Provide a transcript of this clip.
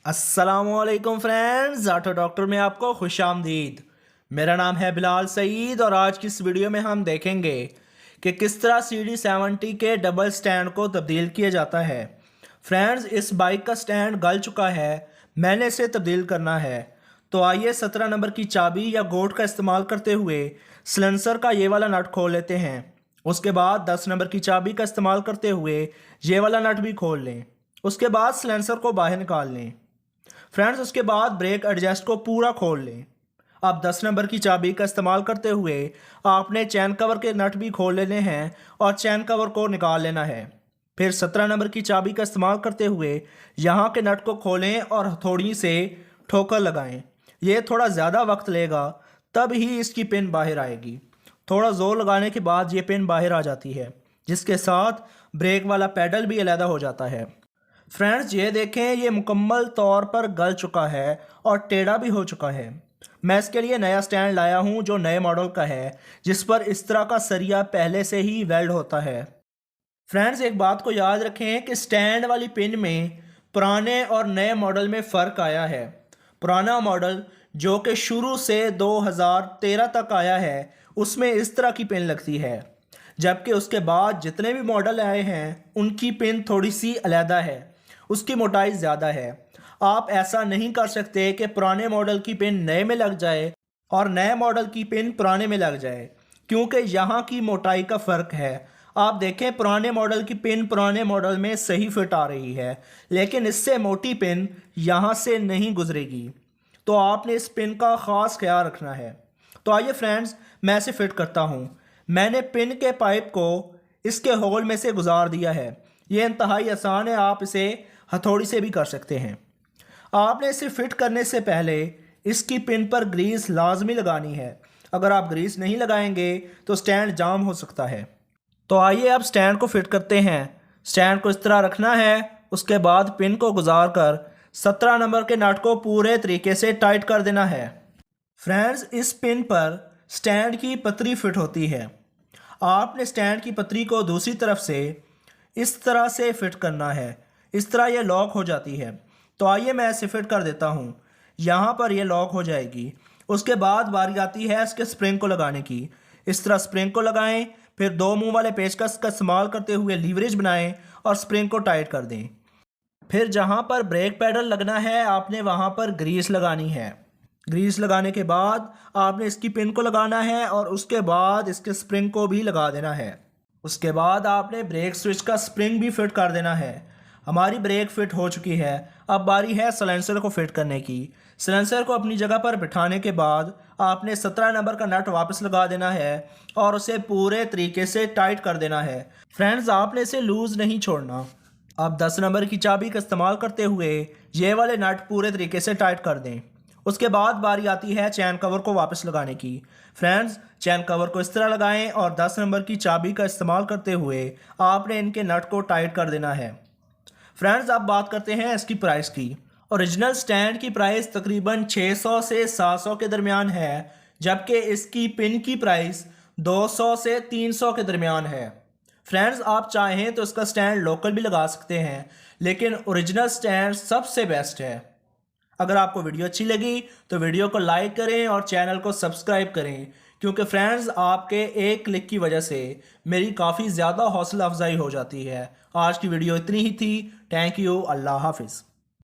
अस्सलामुअलैकुम friends, auto doctor में आपको खुश आमदीद। मेरा नाम है बिलाल सईद और आज की इस वीडियो में हम देखेंगे कि किस तरह CD70 के डबल स्टैंड को तब्दील किया जाता है। फ्रेंड्स, इस बाइक का स्टैंड गल चुका है, मैंने इसे तब्दील करना है। तो आइए 17 नंबर की चाबी या गोट का इस्तेमाल करते हुए सिलेंसर का ये वाला नट खोल लेते हैं। उसके बाद 10 नंबर की चाबी का इस्तेमाल करते हुए ये वाला नट भी खोल लें। उसके बाद सिलेंसर को बाहर निकाल लें। फ्रेंड्स, उसके बाद ब्रेक एडजस्ट को पूरा खोल लें। अब 10 नंबर की चाबी का इस्तेमाल करते हुए आपने चैन कवर के नट भी खोल लेने हैं और चैन कवर को निकाल लेना है। फिर 17 नंबर की चाबी का इस्तेमाल करते हुए यहाँ के नट को खोलें और हथौड़ी से ठोकर लगाएं। ये थोड़ा ज़्यादा वक्त लेगा, तब ही इसकी पिन बाहर आएगी। थोड़ा ज़ोर लगाने के बाद ये पिन बाहर आ जाती है, जिसके साथ ब्रेक वाला पैडल भी अलहदा हो जाता है। फ्रेंड्स, ये देखें, ये मुकम्मल तौर पर गल चुका है और टेढ़ा भी हो चुका है। मैं इसके लिए नया स्टैंड लाया हूँ जो नए मॉडल का है, जिस पर इस तरह का सरिया पहले से ही वेल्ड होता है। फ्रेंड्स, एक बात को याद रखें कि स्टैंड वाली पिन में पुराने और नए मॉडल में फ़र्क आया है। पुराना मॉडल जो कि शुरू से 2013 तक आया है, उसमें इस तरह की पिन लगती है, जबकि उसके बाद जितने भी मॉडल आए हैं उनकी पिन थोड़ी सी अलहदा है, उसकी मोटाई ज़्यादा है। आप ऐसा नहीं कर सकते कि पुराने मॉडल की पिन नए में लग जाए और नए मॉडल की पिन पुराने में लग जाए, क्योंकि यहाँ की मोटाई का फ़र्क है। आप देखें, पुराने मॉडल की पिन पुराने मॉडल में सही फिट आ रही है, लेकिन इससे मोटी पिन यहाँ से नहीं गुजरेगी। तो आपने इस पिन का ख़ास ख्याल रखना है। तो आइए फ्रेंड्स, मैं इसे फिट करता हूँ। मैंने पिन के पाइप को इसके होल में से गुजार दिया है। ये इंतहाई आसान है, आप इसे हथौड़ी से भी कर सकते हैं। आपने इसे फिट करने से पहले इसकी पिन पर ग्रीस लाजमी लगानी है। अगर आप ग्रीस नहीं लगाएंगे तो स्टैंड जाम हो सकता है। तो आइए अब स्टैंड को फिट करते हैं। स्टैंड को इस तरह रखना है। उसके बाद पिन को गुजार कर 17 नंबर के नट को पूरे तरीके से टाइट कर देना है। फ्रेंड्स, इस पिन पर स्टैंड की पतरी फिट होती है। आपने स्टैंड की पतरी को दूसरी तरफ से इस तरह से फिट करना है। इस तरह ये लॉक हो जाती है। तो आइए मैं इसे फिट कर देता हूँ। यहाँ पर ये लॉक हो जाएगी। उसके बाद बारी आती है इसके स्प्रिंग को लगाने की। इस तरह स्प्रिंग को लगाएं, फिर दो मुंह वाले पेचकस का इस्तेमाल करते हुए लीवरेज बनाएं और स्प्रिंग को टाइट कर दें। फिर जहाँ पर ब्रेक पैडल लगना है, आपने वहाँ पर ग्रीस लगानी है। ग्रीस लगाने के बाद आपने इसकी पिन को लगाना है और उसके बाद इसके स्प्रिंग को भी लगा देना है। उसके बाद आपने ब्रेक स्विच का स्प्रिंग भी फिट कर देना है। हमारी ब्रेक फिट हो चुकी है। अब बारी है सिलेंसर को फिट करने की। सिलेंसर को अपनी जगह पर बिठाने के बाद आपने 17 नंबर का नट वापस लगा देना है और उसे पूरे तरीके से टाइट कर देना है। फ्रेंड्स, आपने इसे लूज़ नहीं छोड़ना। अब 10 नंबर की चाबी का इस्तेमाल करते हुए ये वाले नट पूरे तरीके से टाइट कर दें। उसके बाद बारी आती है चैन कवर को वापस लगाने की। फ्रेंड्स, चैन कवर को इस तरह लगाएं और 10 नंबर की चाबी का इस्तेमाल करते हुए आपने इनके नट को टाइट कर देना है। फ्रेंड्स, अब बात करते हैं इसकी प्राइस की। ओरिजिनल स्टैंड की प्राइस तकरीबन 600 से 700 के दरमियान है, जबकि इसकी पिन की प्राइस 200 से 300 के दरमियान है। फ्रेंड्स, आप चाहें तो इसका स्टैंड लोकल भी लगा सकते हैं, लेकिन ओरिजिनल स्टैंड सबसे बेस्ट है। अगर आपको वीडियो अच्छी लगी तो वीडियो को लाइक करें और चैनल को सब्सक्राइब करें, क्योंकि फ्रेंड्स, आपके एक क्लिक की वजह से मेरी काफ़ी ज़्यादा हौसला अफजाई हो जाती है। आज की वीडियो इतनी ही थी। Thank you. अल्लाह हाफिज़।